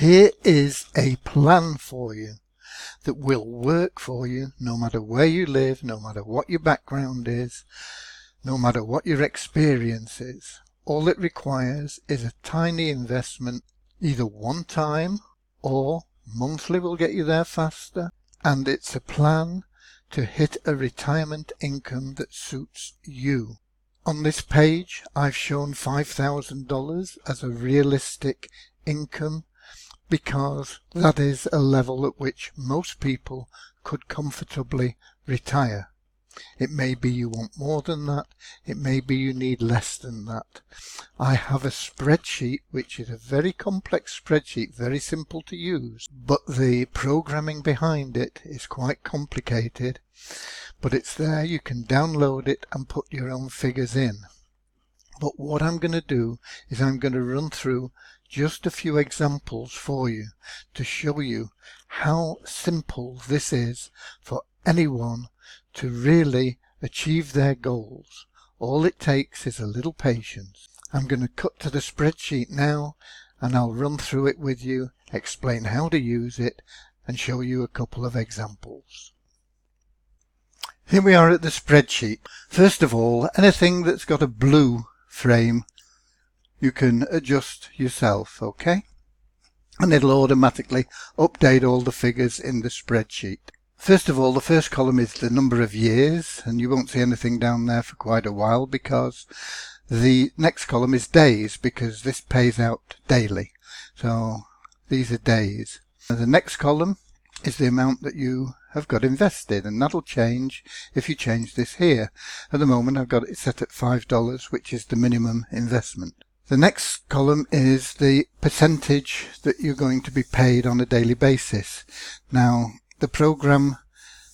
Here is a plan for you that will work for you no matter where you live, no matter what your background is, no matter what your experience is. All it requires is a tiny investment, either one time or monthly will get you there faster, and it's a plan to hit a retirement income that suits you. On this page I've shown $5,000 as a realistic income because that is a level at which most people could comfortably retire. It may be you want more than that, it may be you need less than that. I have a spreadsheet which is a very complex spreadsheet, very simple to use, but the programming behind it is quite complicated. But it's there, you can download it and put your own figures in. But what I'm going to do is I'm going to run through just a few examples for you to show you how simple this is for anyone to really achieve their goals. All it takes is a little patience. I'm going to cut to the spreadsheet now and I'll run through it with you, explain how to use it and show you a couple of examples. Here we are at the spreadsheet. First of all, anything that's got a blue frame you can adjust yourself, okay? And it'll automatically update all the figures in the spreadsheet. First of all, the first column is the number of years, and you won't see anything down there for quite a while because the next column is days, because this pays out daily. So these are days. And the next column is the amount that you have got invested, and that'll change if you change this here. At the moment I've got it set at $5, which is the minimum investment. The next column is the percentage that you're going to be paid on a daily basis. Now the program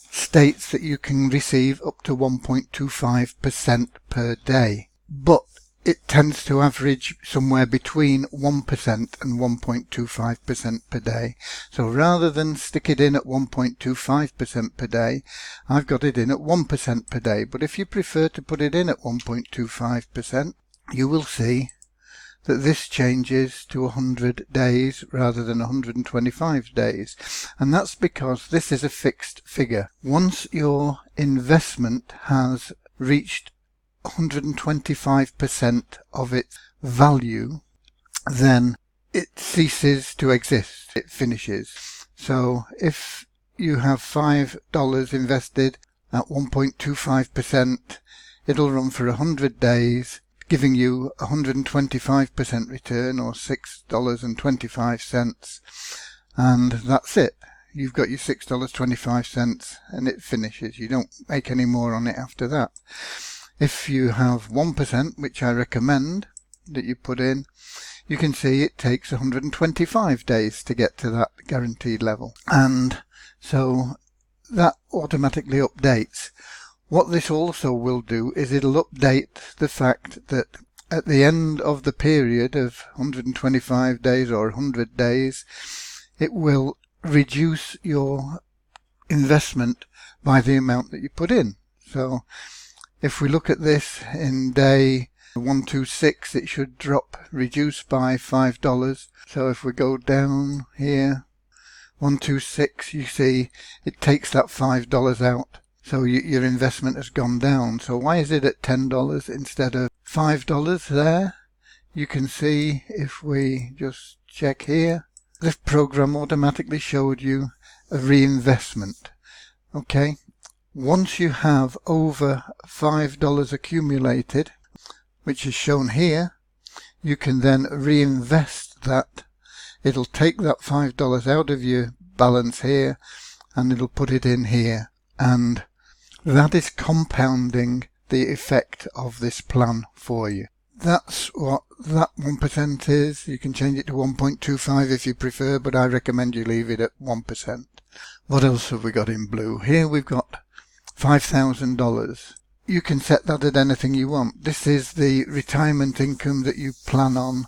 states that you can receive up to 1.25% per day, but it tends to average somewhere between 1% and 1.25% per day. So rather than stick it in at 1.25% per day, I've got it in at 1% per day. But if you prefer to put it in at 1.25%, you will see that this changes to 100 days rather than 125 days. And that's because this is a fixed figure. Once your investment has reached 125% of its value, then it ceases to exist. It finishes. So if you have $5 invested at 1.25%, it'll run for 100 days, giving you 125% return, or $6.25, and that's it. You've got your $6.25 and it finishes. You don't make any more on it after that. If you have 1%, which I recommend that you put in, you can see it takes 125 days to get to that guaranteed level. And so that automatically updates. What this also will do is it'll update the fact that at the end of the period of 125 days or 100 days, it will reduce your investment by the amount that you put in. So if we look at this in day 126, it should reduce by $5. So if we go down here, 126, you see it takes that $5 out. So your investment has gone down. So why is it at $10 instead of $5 there? You can see if we just check here, this program automatically showed you a reinvestment. Okay, once you have over $5 accumulated, which is shown here, you can then reinvest that. It'll take that $5 out of your balance here and it'll put it in here, and that is compounding the effect of this plan for you. That's what that 1% is. You can change it to 1.25 if you prefer, but I recommend you leave it at 1%. What else have we got in blue? Here we've got $5,000. You can set that at anything you want. This is the retirement income that you plan on,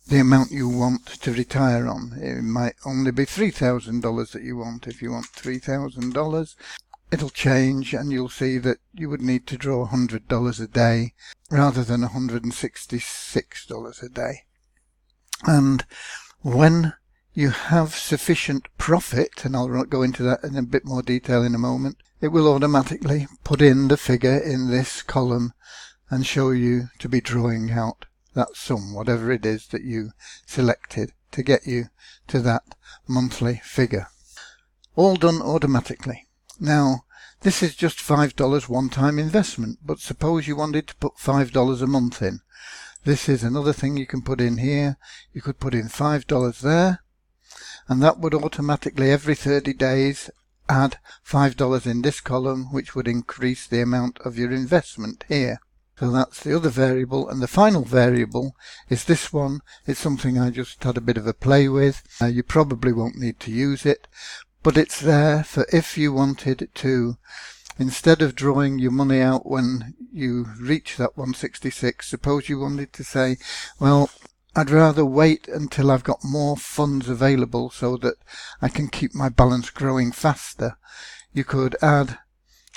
the amount you want to retire on. It might only be $3,000 that you want. If you want $3,000, it'll change and you'll see that you would need to draw $100 a day rather than $166 a day. And when you have sufficient profit, and I'll go into that in a bit more detail in a moment, it will automatically put in the figure in this column and show you to be drawing out that sum, whatever it is that you selected, to get you to that monthly figure. All done automatically. Now, this is just $5 one-time investment, but suppose you wanted to put $5 a month in. This is another thing you can put in here. You could put in $5 there, and that would automatically every 30 days add $5 in this column, which would increase the amount of your investment here. So that's the other variable, and the final variable is this one. It's something I just had a bit of a play with. You probably won't need to use it, but it's there for if you wanted to, instead of drawing your money out when you reach that 166, suppose you wanted to say, well, I'd rather wait until I've got more funds available so that I can keep my balance growing faster. You could add,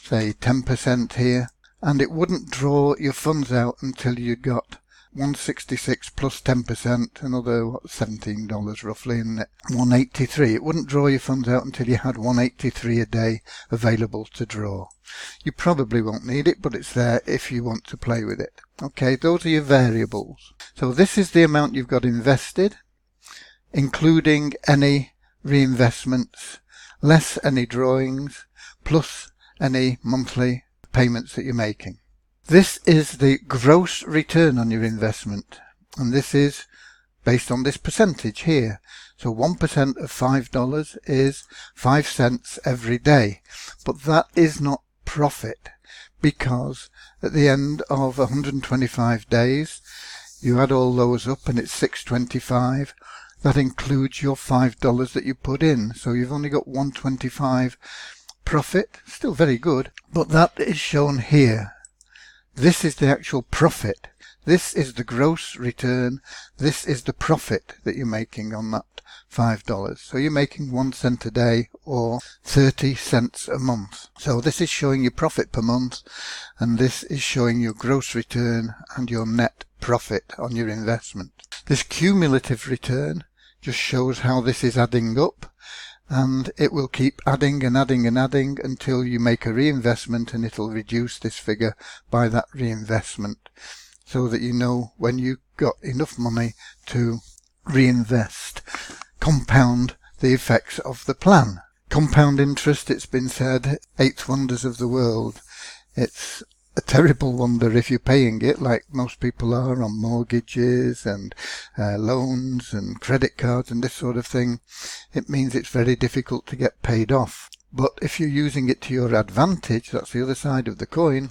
say, 10% here, and it wouldn't draw your funds out until you got 166 plus 10%, another $17 roughly, isn't it? 183. It wouldn't draw your funds out until you had 183 a day available to draw. You probably won't need it, but it's there if you want to play with it. Okay, those are your variables. So this is the amount you've got invested, including any reinvestments, less any drawings, plus any monthly payments that you're making. This is the gross return on your investment, and this is based on this percentage here. So 1% of $5 is 5 cents every day, but that is not profit, because at the end of 125 days you add all those up and it's $6.25. That includes your $5 that you put in, so you've only got $1.25 profit. Still very good, but that is shown here. This is the actual profit. This is the gross return. This is the profit that you're making on that $5. So you're making 1 cent a day or 30 cents a month. So this is showing your profit per month, and this is showing your gross return and your net profit on your investment. This cumulative return just shows how this is adding up, and it will keep adding and adding and adding until you make a reinvestment, and it'll reduce this figure by that reinvestment, so that you know when you got enough money to reinvest. Compound the effects of the plan. Compound interest, it's been said, 8th wonders of the world. It's a terrible wonder if you're paying it like most people are on mortgages and loans and credit cards and this sort of thing. It means it's very difficult to get paid off. But if you're using it to your advantage, that's the other side of the coin,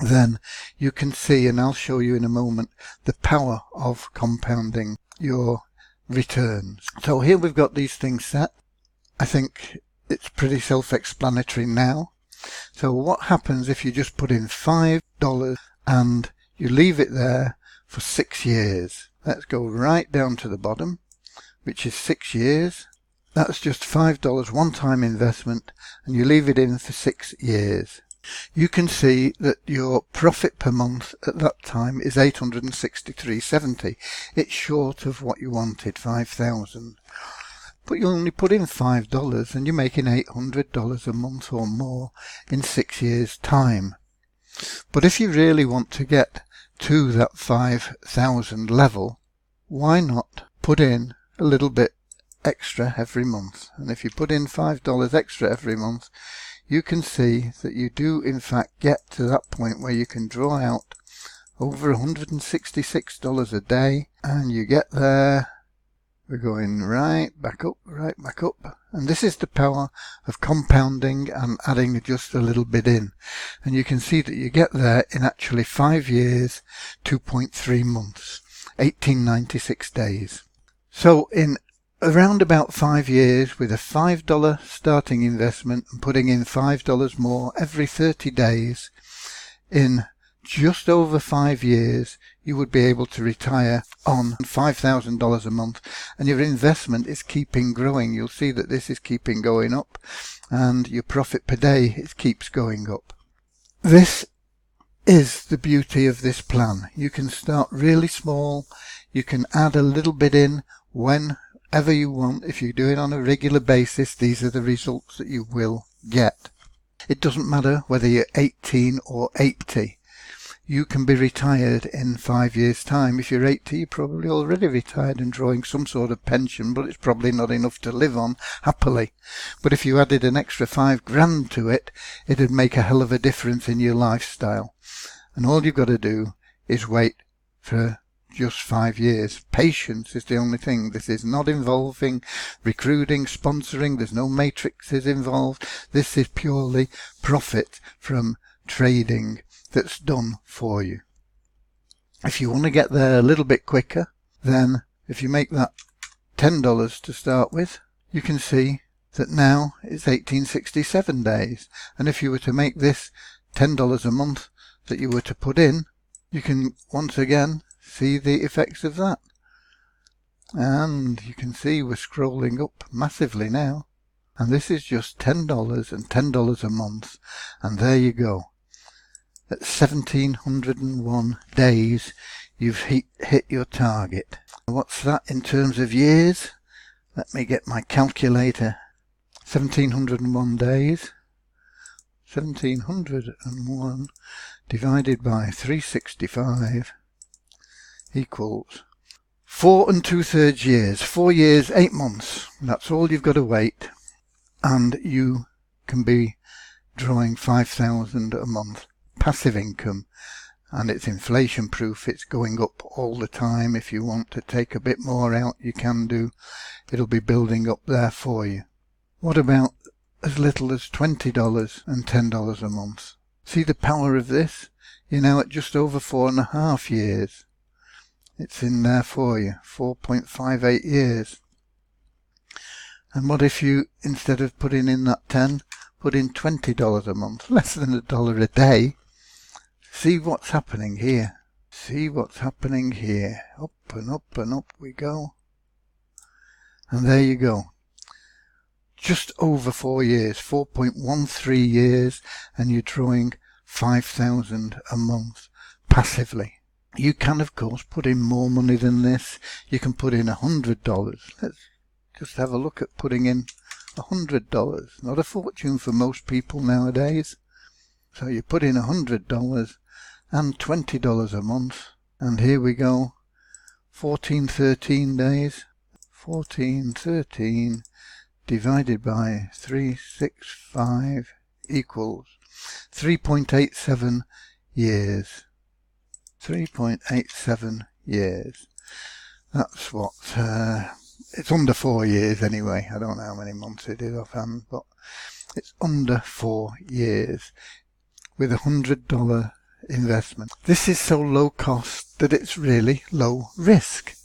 then you can see, and I'll show you in a moment, the power of compounding your returns. So here we've got these things set. I think it's pretty self-explanatory now. So what happens if you just put in $5 and you leave it there for 6 years? Let's go right down to the bottom, which is 6 years. That's just $5 one-time investment, and you leave it in for 6 years. You can see that your profit per month at that time is $863.70. It's short of what you wanted, $5,000. But you only put in $5 and you're making $800 a month or more in 6 years' time. But if you really want to get to that 5,000 level, why not put in a little bit extra every month? And if you put in $5 extra every month, you can see that you do in fact get to that point where you can draw out over $166 a day, and you get there. We're going right back up, and this is the power of compounding and adding just a little bit in, and you can see that you get there in actually 5 years, 2.3 months, 1896 days. So in around about 5 years, with a $5 starting investment and putting in $5 more every 30 days, in just over 5 years, you would be able to retire on $5,000 a month, and your investment is keeping growing. You'll see that this is keeping going up, and your profit per day keeps going up. This is the beauty of this plan. You can start really small. You can add a little bit in when whatever you want. If you do it on a regular basis, these are the results that you will get. It doesn't matter whether you're 18 or 80. You can be retired in 5 years' time. If you're 80, you're probably already retired and drawing some sort of pension, but it's probably not enough to live on happily. But if you added an extra 5 grand to it, it'd make a hell of a difference in your lifestyle. And all you've got to do is wait for just 5 years. Patience is the only thing. This is not involving recruiting, sponsoring. There's no matrices involved. This is purely profit from trading that's done for you. If you want to get there a little bit quicker, then if you make that $10 to start with, you can see that now it's 1867 days. And if you were to make this $10 a month that you were to put in, you can once again see the effects of that. And you can see we're scrolling up massively now. And this is just $10 and $10 a month. And there you go. At 1701 days, you've hit your target. What's that in terms of years? Let me get my calculator. 1701 days. 1701 divided by 365 equals 4 2/3 years. 4 years, 8 months. That's all you've got to wait. And you can be drawing 5,000 a month. Passive income, and it's inflation proof. It's going up all the time. If you want to take a bit more out, you can do. It'll be building up there for you. What about as little as $20 and $10 a month? See the power of this? You're now at just over 4.5 years. It's in there for you, 4.58 years. And what if you, instead of putting in that 10, put in $20 a month, less than $1 a day? See what's happening here. See what's happening here. Up and up and up we go. And there you go. Just over 4 years, 4.13 years, and you're drawing 5,000 a month passively. You can, of course, put in more money than this. You can put in $100. Let's just have a look at putting in $100. Not a fortune for most people nowadays. So you put in $100 and $20 a month. And here we go. 1413 days. 1413 divided by 365 equals 3.87 years. 3.87 years. That's what, it's under 4 years anyway. I don't know how many months it is offhand, but it's under 4 years with $100 investment. This is so low cost that it's really low risk.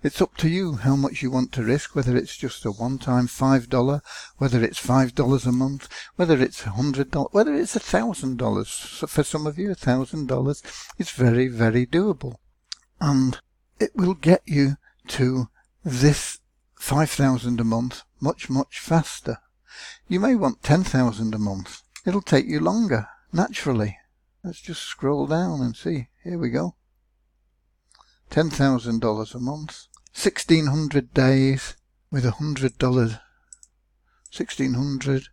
It's up to you how much you want to risk, whether it's just a one-time $5, whether it's $5 a month, whether it's $100, whether it's $1,000. So for some of you, $1,000 is very, very doable. And it will get you to this 5,000 a month much, much faster. You may want 10,000 a month. It'll take you longer, naturally. Let's just scroll down and see. Here we go. $10,000 a month, 1,600 days with $100. 1,600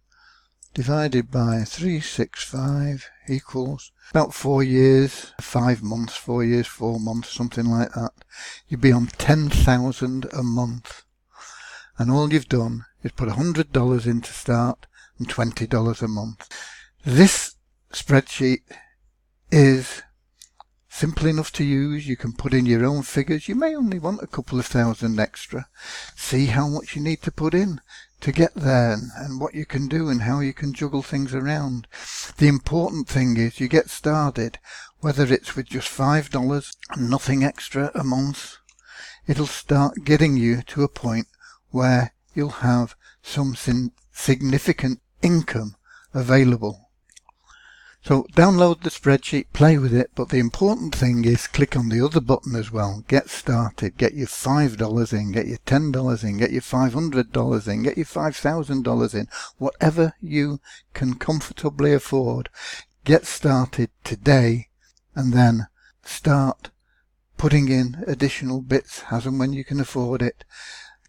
divided by 365 equals about 4 years, 5 months, 4 years, 4 months, something like that. You'd be on 10,000 a month. And all you've done is put $100 in to start and $20 a month. This spreadsheet is simple enough to use. You can put in your own figures. You may only want a couple of thousand extra. See how much you need to put in to get there, and what you can do and how you can juggle things around. The important thing is you get started, whether it's with just $5 and nothing extra a month. It'll start getting you to a point where you'll have some significant income available. So download the spreadsheet, play with it, but the important thing is click on the other button as well. Get started. Get your $5 in, get your $10 in, get your $500 in, get your $5,000 in. Whatever you can comfortably afford. Get started today and then start putting in additional bits as and when you can afford it.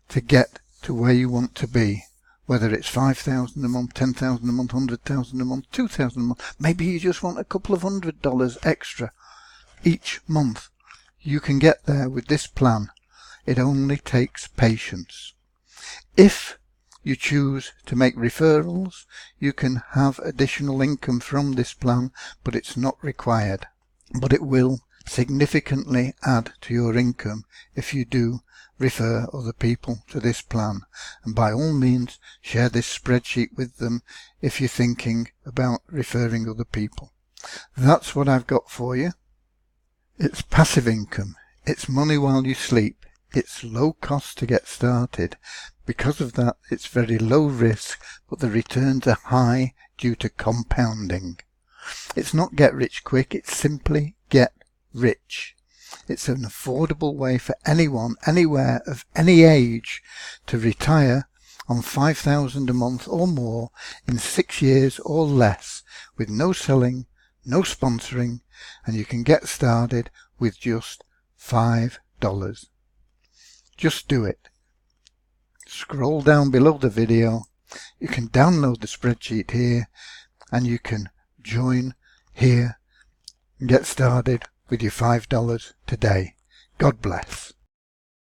to get to where you want to be. Whether it's 5,000 a month, 10,000 a month, 100,000 a month, 2,000 a month, maybe you just want a couple of $100 extra each month. You can get there with this plan. It only takes patience. If you choose to make referrals, you can have additional income from this plan, but it's not required. But it will significantly add to your income if you do refer other people to this plan. And by all means, share this spreadsheet with them if you're thinking about referring other people. That's what I've got for you. It's passive income. It's money while you sleep. It's low cost to get started. Because of that, it's very low risk, but the returns are high due to compounding. It's not get rich quick, it's simply get rich. It's an affordable way for anyone, anywhere, of any age to retire on $5,000 a month or more in 6 years or less, with no selling, no sponsoring, and you can get started with just $5. Just do it. Scroll down below the video. You can download the spreadsheet here, and you can join here and get started with your $5 today. God bless.